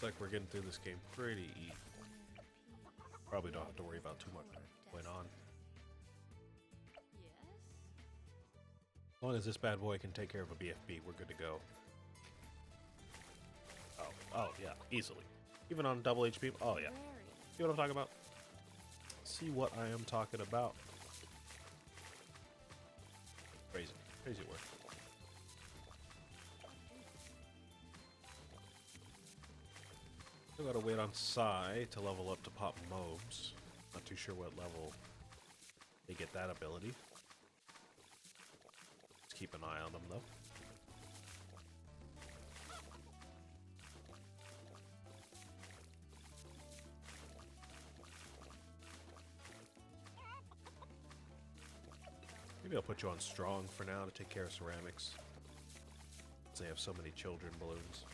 like we're getting through this game pretty easy. Probably don't have to worry about too much going on. As long as this bad boy can take care of a BFB, we're good to go. Oh yeah, easily. Even on double HP, oh yeah. See what I'm talking about? See what I am talking about. Crazy, crazy work. Still gotta wait on Psy to level up to pop mobs. Not too sure what level they get that ability. Let's keep an eye on them though. Maybe I'll put you on strong for now to take care of ceramics. Since they have so many children balloons.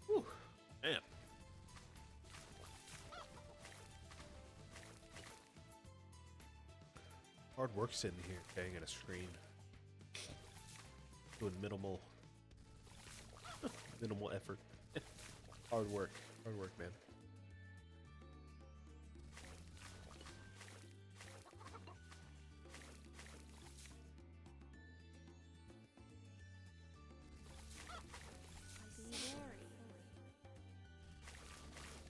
Whew, man. Hard work sitting here, staring at a screen. Doing minimal effort. Hard work, man.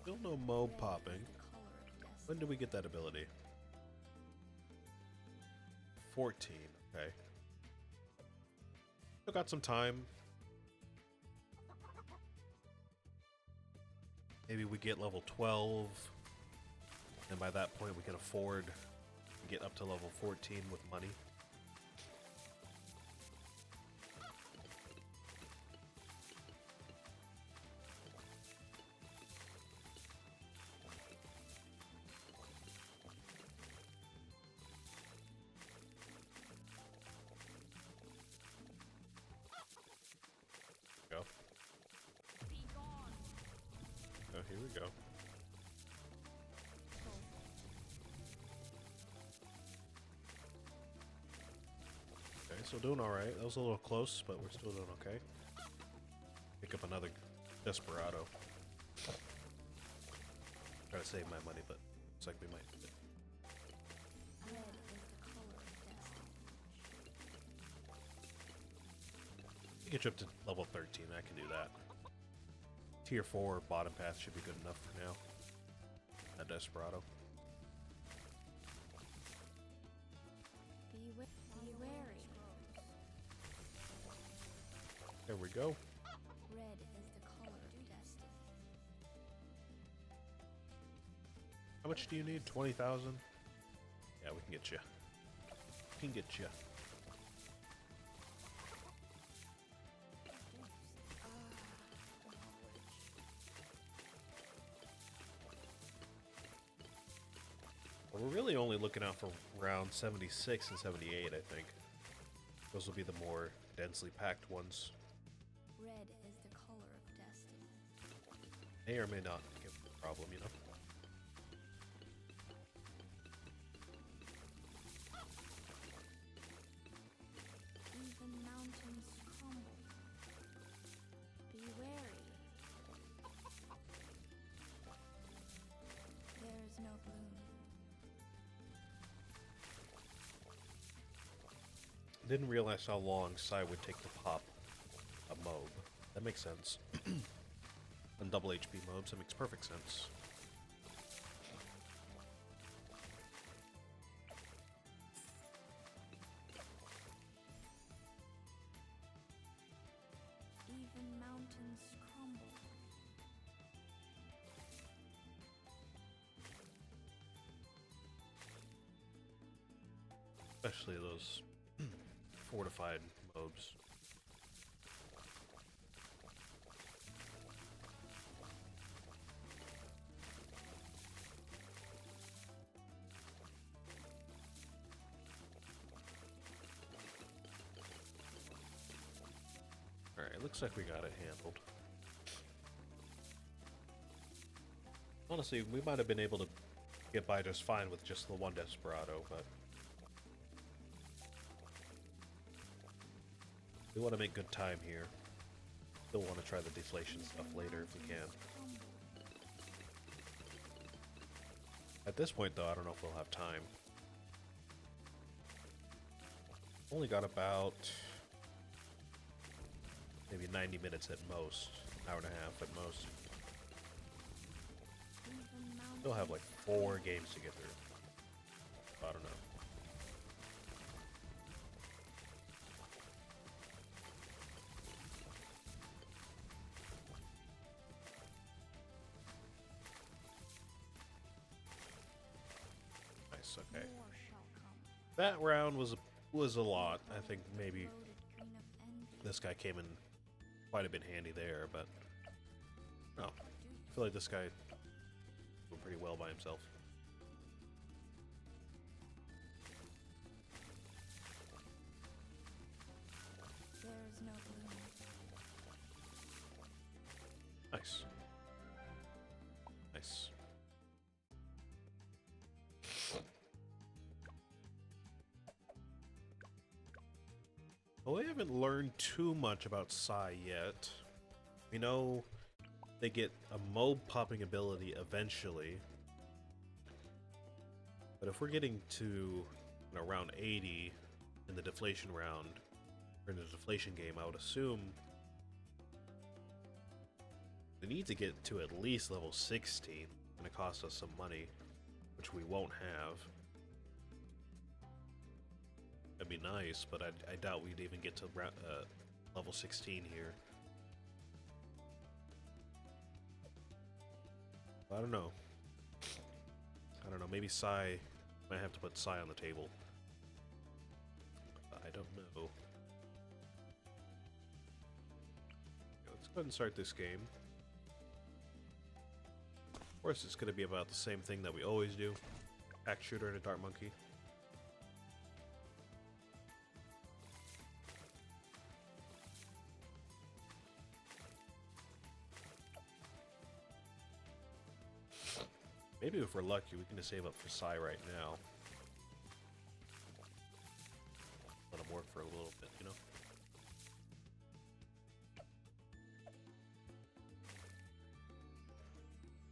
Still no mob popping. When do we get that ability? 14, okay. Still got some time. Maybe we get level 12, and by that point we can afford to get up to level 14 with money. Go. Oh, here we go. Okay, so doing alright. That was a little close, but we're still doing okay. Pick up another Desperado. Try to save my money, but looks like we might do it. Get you up to level 13, I can do that. Tier 4 bottom path should be good enough for now. A Desperado. Be wary. There we go. Red is the color of destiny. How much do you need? 20,000? Yeah, we can get you. We can get you. Well, we're really only looking out for round 76 and 78, I think. Those will be the more densely packed ones. Red is the color of destiny. May or may not give a problem, you know? Even mountains crumble. Be wary. There is no bloom. Didn't realize how long Psy would take to pop a mob. That makes sense. On double HP mobs, that makes perfect sense. Even mountains crumble. Especially those fortified mobs. Alright, looks like we got it handled. Honestly, we might have been able to get by just fine with just the one Desperado, but we want to make good time here. Still want to try the deflation stuff later if we can. At this point, though, I don't know if we'll have time. Only got about maybe 90 minutes at most, hour and a half at most. Still have like 4 games to get through. I don't know. Nice, okay. That round was a lot. I think maybe this guy came in quite a bit handy there, but no. I feel like this guy did pretty well by himself. There's no bloom. Nice. Nice. Well, we haven't learned too much about Psy yet. We know they get a mob popping ability eventually. But if we're getting to round 80 in the deflation round, or in the deflation game, I would assume we need to get to at least level 16. It's going to cost us some money, which we won't have. That'd be nice, but I doubt we'd even get to level 16 here. I don't know. I don't know. Maybe Psy might have to put Psy on the table. I don't know. Okay, let's go ahead and start this game. Of course, it's going to be about the same thing that we always do: axe shooter and a dart monkey. Maybe if we're lucky, we can just save up for Psy right now. Let him work for a little bit, you know?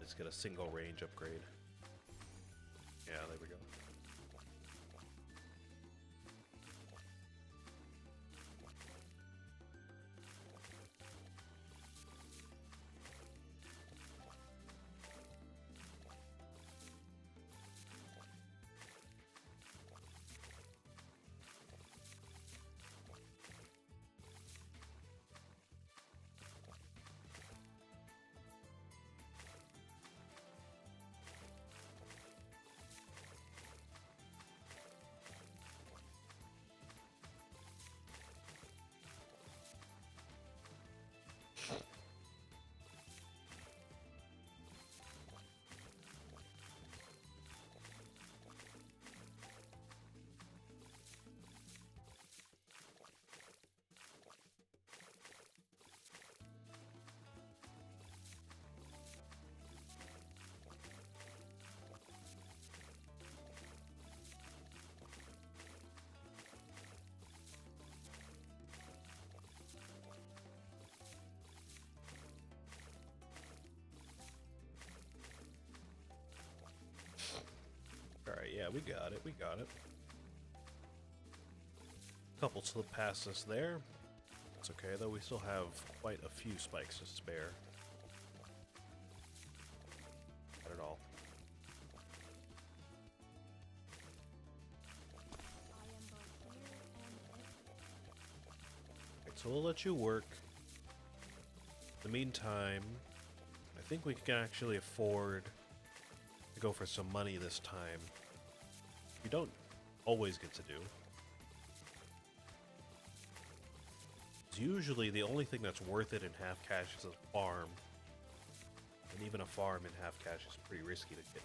Let's get a single range upgrade. Yeah, there we go. Alright, yeah, we got it, we got it. Couple slipped past us there. It's okay, though, we still have quite a few spikes to spare. Not at all. Right, so we'll let you work. In the meantime, I think we can actually afford to go for some money this time. We don't always get to do. Usually the only thing that's worth it in half cash is a farm. And even a farm in half cash is pretty risky to get.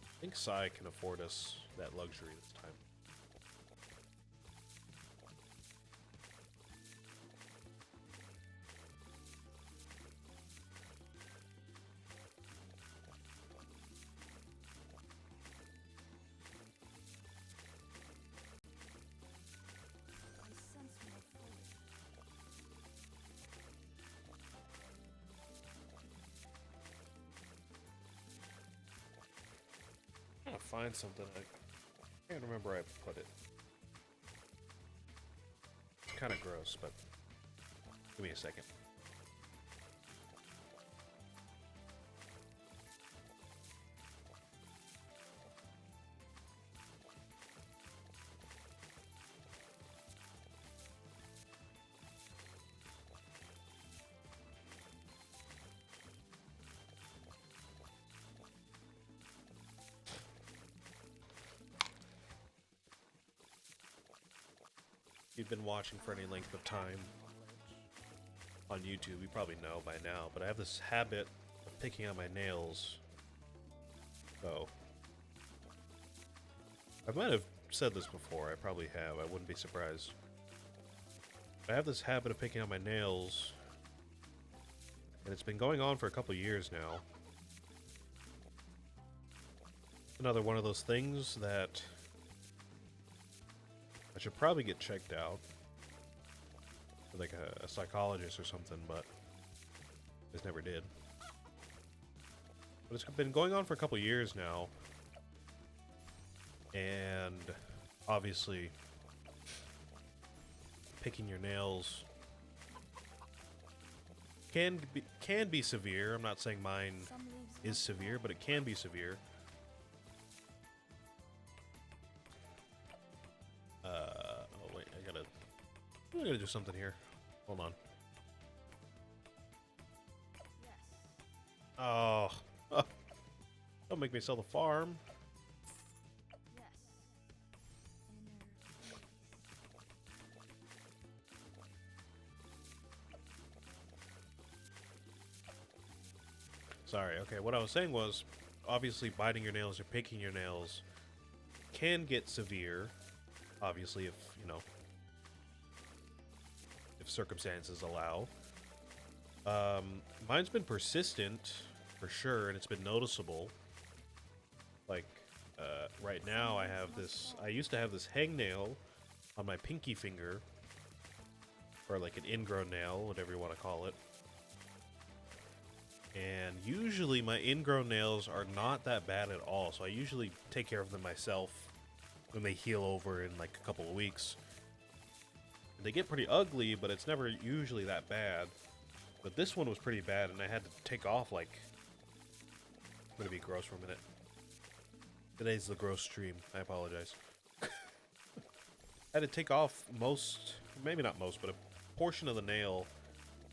I think Sai can afford us that luxury this time. I sense more fully. I'm trying to find something. I can't remember where I put it. It's kind of gross, but give me a second. If you've been watching for any length of time on YouTube, you probably know by now, but I have this habit of picking on my nails. So, I might have said this before, I probably have, I wouldn't be surprised. I have this habit of picking on my nails, and it's been going on for a couple years now. Another one of those things that I should probably get checked out with like a psychologist or something, but just never did. But it's been going on for a couple years now, and obviously picking your nails can be severe. I'm not saying mine Some leaves is severe, but it can be severe. Oh wait, I gotta do something here. Hold on. yes. Oh, don't make me sell the farm. Yes. Inner Sorry. Okay, what I was saying was, obviously, biting your nails or picking your nails can get severe. Obviously, if you know, if circumstances allow. Mine's been persistent for sure, and it's been noticeable. Like, right now I have this, I used to have this hangnail on my pinky finger, or like an ingrown nail, whatever you want to call it. And usually my ingrown nails are not that bad at all, so I usually take care of them myself when they heal over in like a couple of weeks. They get pretty ugly, but it's never usually that bad. But this one was pretty bad, and I had to take off, like... I'm gonna be gross for a minute. Today's the gross stream. I apologize. I had to take off most... Maybe not most, but a portion of the nail.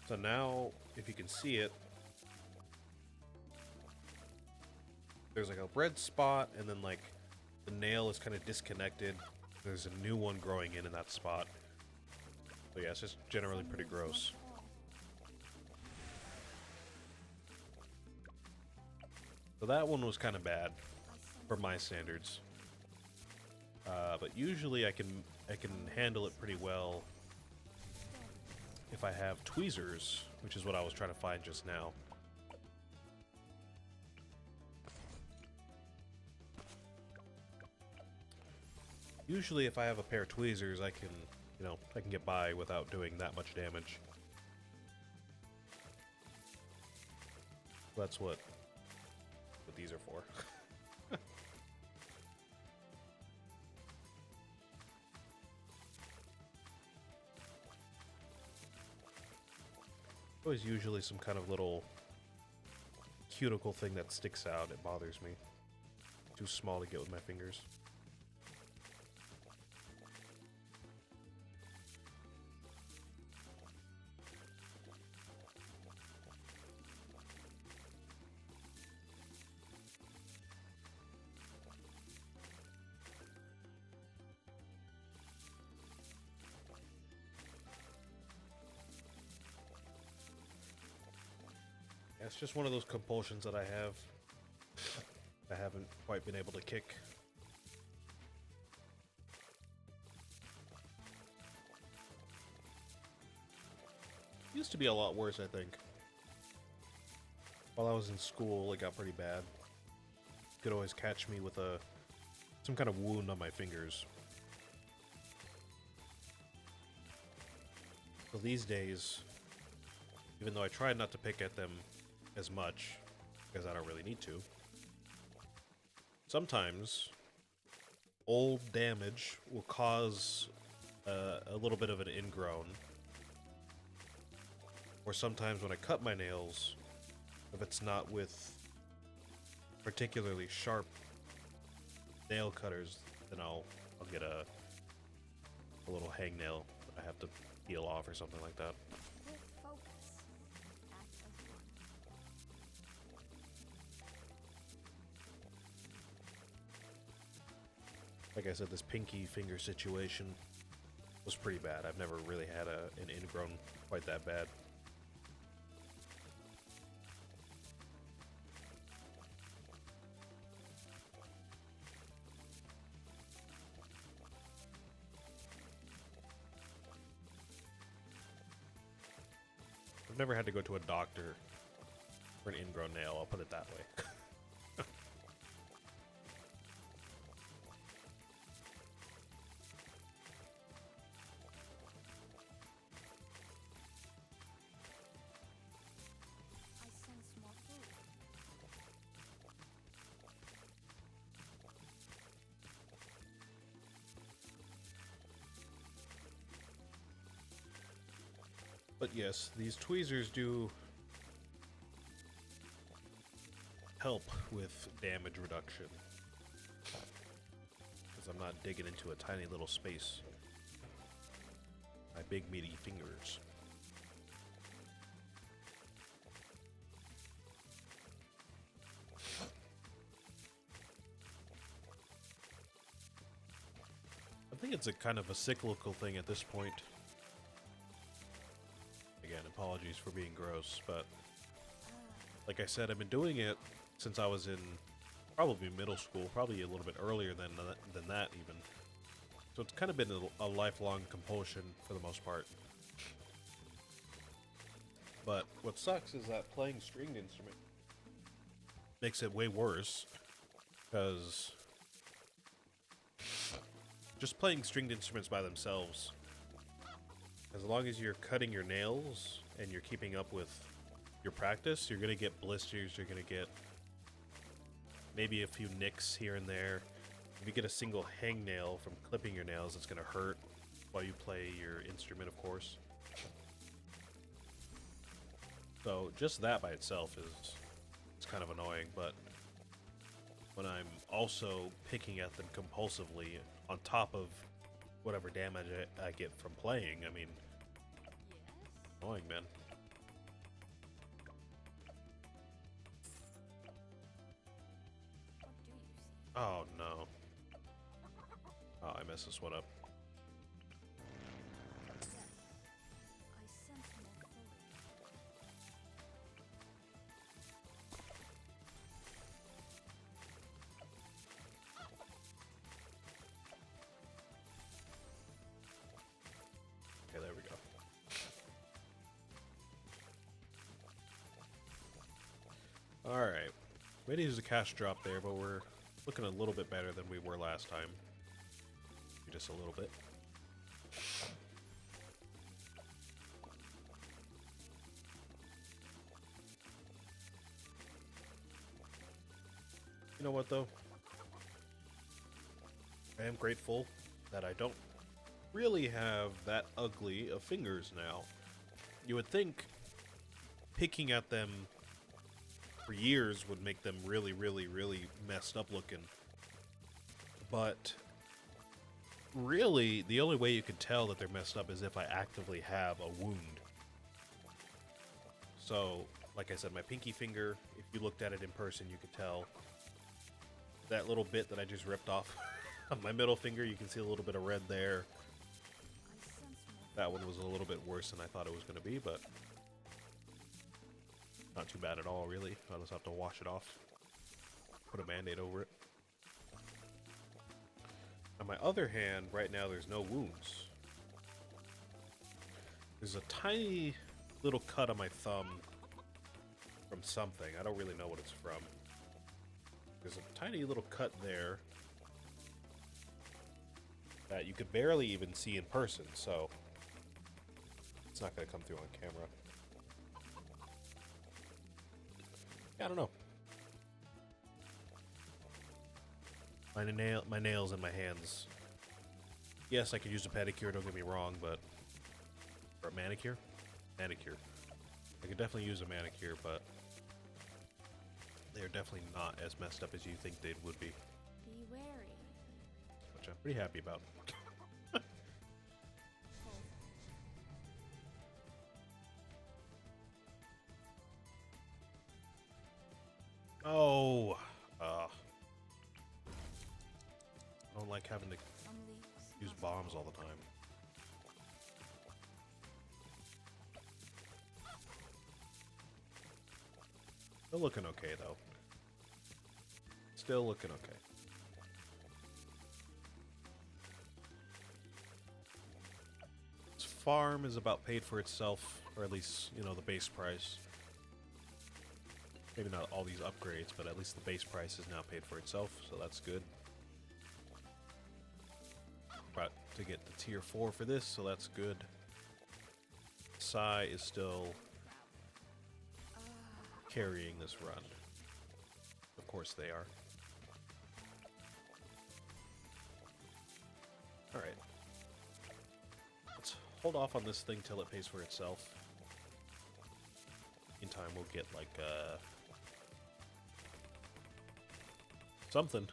So now, if you can see it... There's like a red spot, and then like... The nail is kind of disconnected. There's a new one growing in that spot. So yeah, it's just generally pretty gross. So that one was kind of bad for my standards. But usually I can handle it pretty well if I have tweezers, which is what I was trying to find just now. Usually if I have a pair of tweezers, I can, you know, I can get by without doing that much damage. That's what these are for. Always usually some kind of little cuticle thing that sticks out. It bothers me. Too small to get with my fingers. It's just one of those compulsions that I have. I haven't quite been able to kick. Used to be a lot worse, I think. While I was in school, it got pretty bad. Could always catch me with some kind of wound on my fingers. So these days, even though I try not to pick at them as much, because I don't really need to, sometimes old damage will cause a little bit of an ingrown. Or sometimes when I cut my nails, if it's not with particularly sharp nail cutters, then I'll get a little hangnail that I have to peel off or something like that. With focus, act as one. Like I said, this pinky finger situation was pretty bad. I've never really had an ingrown quite that bad. I've never had to go to a doctor for an ingrown nail, I'll put it that way. I sense more food. But yes, these tweezers do help with damage reduction. Because I'm not digging into a tiny little space. My big meaty fingers. I think it's a kind of a cyclical thing at this point. Again, apologies for being gross, but like I said, I've been doing it since I was in probably middle school, probably a little bit earlier than that even. So it's kind of been a lifelong compulsion for the most part. But what sucks is that playing stringed instrument makes it way worse, because just playing stringed instruments by themselves, as long as you're cutting your nails and you're keeping up with your practice, you're going to get blisters, you're going to get maybe a few nicks here and there. If you get a single hangnail from clipping your nails, it's going to hurt while you play your instrument, of course. So just that by itself is kind of annoying, but when I'm also picking at them compulsively on top of whatever damage I get from playing, I mean, annoying, man. What do you see? Oh no. Oh, I messed this one up. Yes. I sense more fully. Okay, there we go. Alright. We had to use a cash drop there, but we're looking a little bit better than we were last time. Just a little bit. You know what, though? I am grateful that I don't really have that ugly of fingers now. You would think picking at them for years would make them really, really, really messed up looking. But really, the only way you can tell that they're messed up is if I actively have a wound. So, like I said, my pinky finger, if you looked at it in person, you could tell. That little bit that I just ripped off of my middle finger, you can see a little bit of red there. I sense more. That one was a little bit worse than I thought it was going to be, but Not too bad at all, really. I'll just have to wash it off. Put a Band-Aid over it. On my other hand, right now there's no wounds. There's a tiny little cut on my thumb from something. I don't really know what it's from. There's a tiny little cut there that you could barely even see in person, so it's not going to come through on camera. Yeah, I don't know. My nails and my hands. Yes, I could use a pedicure, don't get me wrong, but... Or a manicure? Manicure. I could definitely use a manicure, but... They're definitely not as messed up as you think they would be. Be wary. Which I'm pretty happy about. Oh! I don't like having to use bombs all the time. Still looking okay, though. Still looking okay. This farm is about paid for itself, or at least, you know, the base price. Maybe not all these upgrades, but at least the base price is now paid for itself, so that's good. But to get the tier 4 for this, so that's good. Sai is still carrying this run. Of course they are. Alright. Let's hold off on this thing till it pays for itself. In time we'll get like something.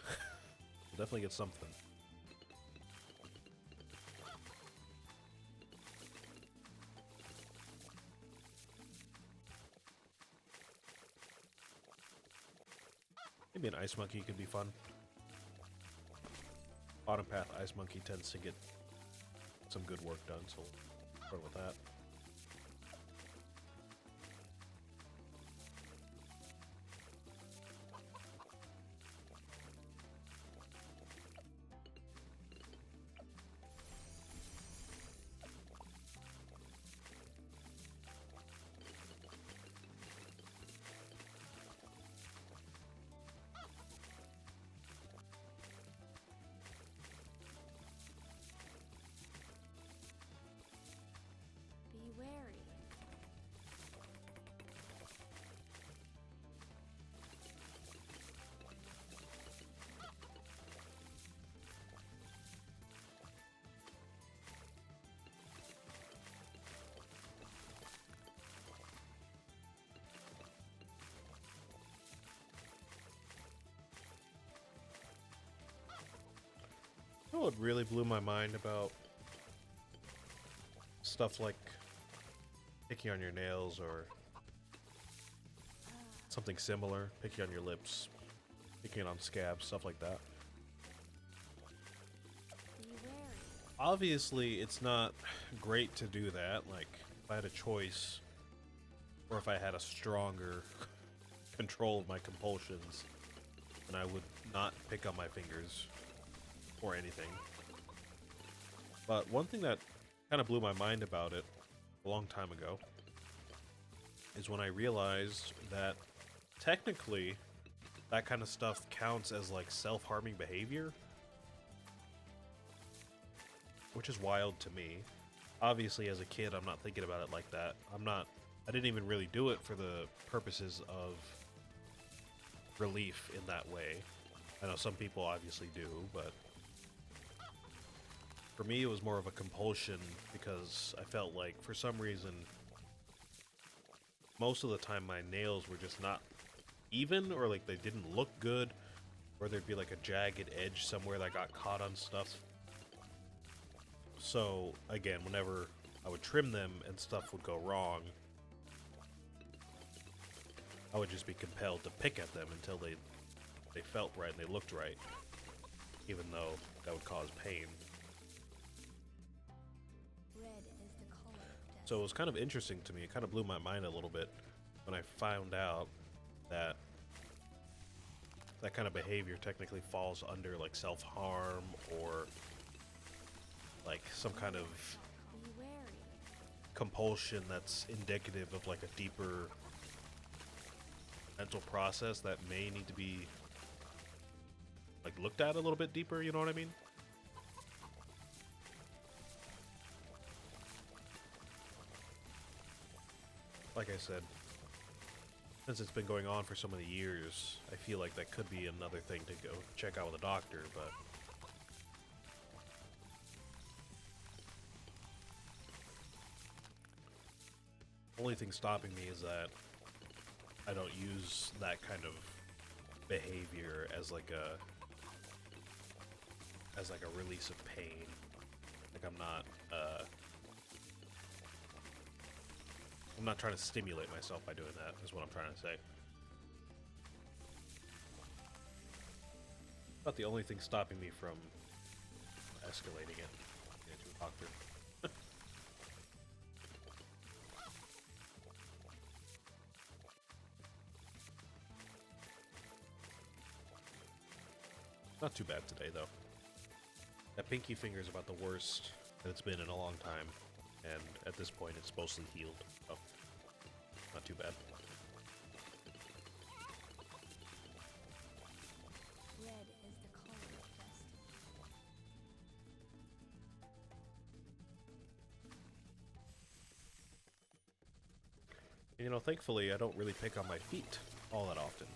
We'll definitely get something. Maybe an ice monkey could be fun. Autumn Path Ice Monkey tends to get some good work done, so we'll start with that. Be wary. You know what really blew my mind about stuff like picking on your nails or something similar, picking on your lips, picking on scabs, stuff like that. Be wary. Obviously, it's not great to do that. Like, if I had a choice, or if I had a stronger control of my compulsions, then I would not pick on my fingers or anything. But one thing that kind of blew my mind about it a long time ago is when I realized that technically that kind of stuff counts as like self-harming behavior, which is wild to me. Obviously, as a kid, I'm not thinking about it like that. I didn't even really do it for the purposes of relief in that way. I know some people obviously do, but for me, it was more of a compulsion because I felt like, for some reason, most of the time my nails were just not even, or like they didn't look good, or there'd be like a jagged edge somewhere that got caught on stuff. So, again, whenever I would trim them and stuff would go wrong, I would just be compelled to pick at them until they felt right and they looked right, even though that would cause pain. Red is the color of death. So it was kind of interesting to me. It kind of blew my mind a little bit when I found out that that kind of behavior technically falls under like self-harm or like some kind of Be wary. compulsion that's indicative of like a deeper mental process that may need to be like looked at a little bit deeper, you know what I mean? Like I said, since it's been going on for so many years, I feel like that could be another thing to go check out with a doctor, but only thing stopping me is that I don't use that kind of behavior as like a release of pain. Like I'm not trying to stimulate myself by doing that, is what I'm trying to say. About the only thing stopping me from escalating it to a doctor. Not too bad today, though. That pinky finger is about the worst that it's been in a long time, and at this point it's mostly healed, so not too bad. Red is the color of destiny. And, you know, thankfully I don't really pick on my feet all that often.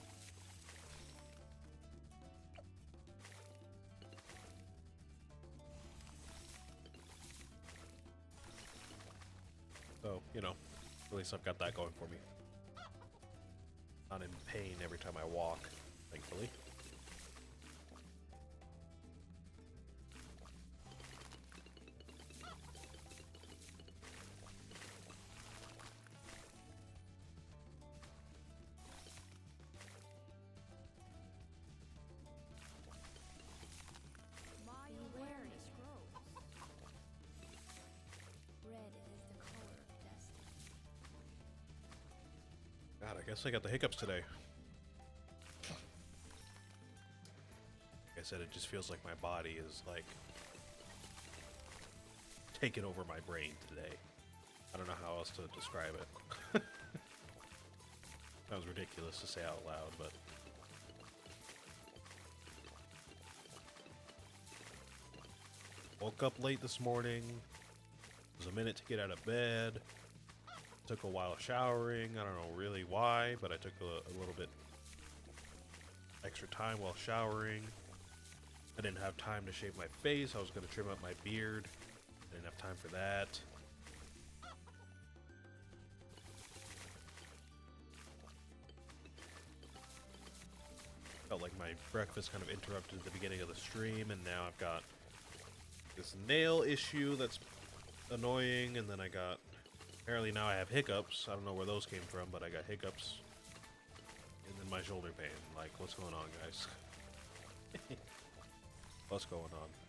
So, you know, at least I've got that going for me. Not in pain every time I walk, thankfully. My awareness grows. Red is the color of destiny. God, I guess I got the hiccups today. Like I said, it just feels like my body is like taking over my brain today. I don't know how else to describe it. Sounds ridiculous to say out loud, but woke up late this morning. It was a minute to get out of bed. Took a while showering. I don't know really why, but I took a little bit extra time while showering. I didn't have time to shave my face. I was going to trim up my beard. I didn't have time for that. Felt like my breakfast kind of interrupted the beginning of the stream, and now I've got this nail issue that's annoying, and then I got... Apparently now I have hiccups. I don't know where those came from, but I got hiccups. And then my shoulder pain. Like, what's going on, guys? What's going on?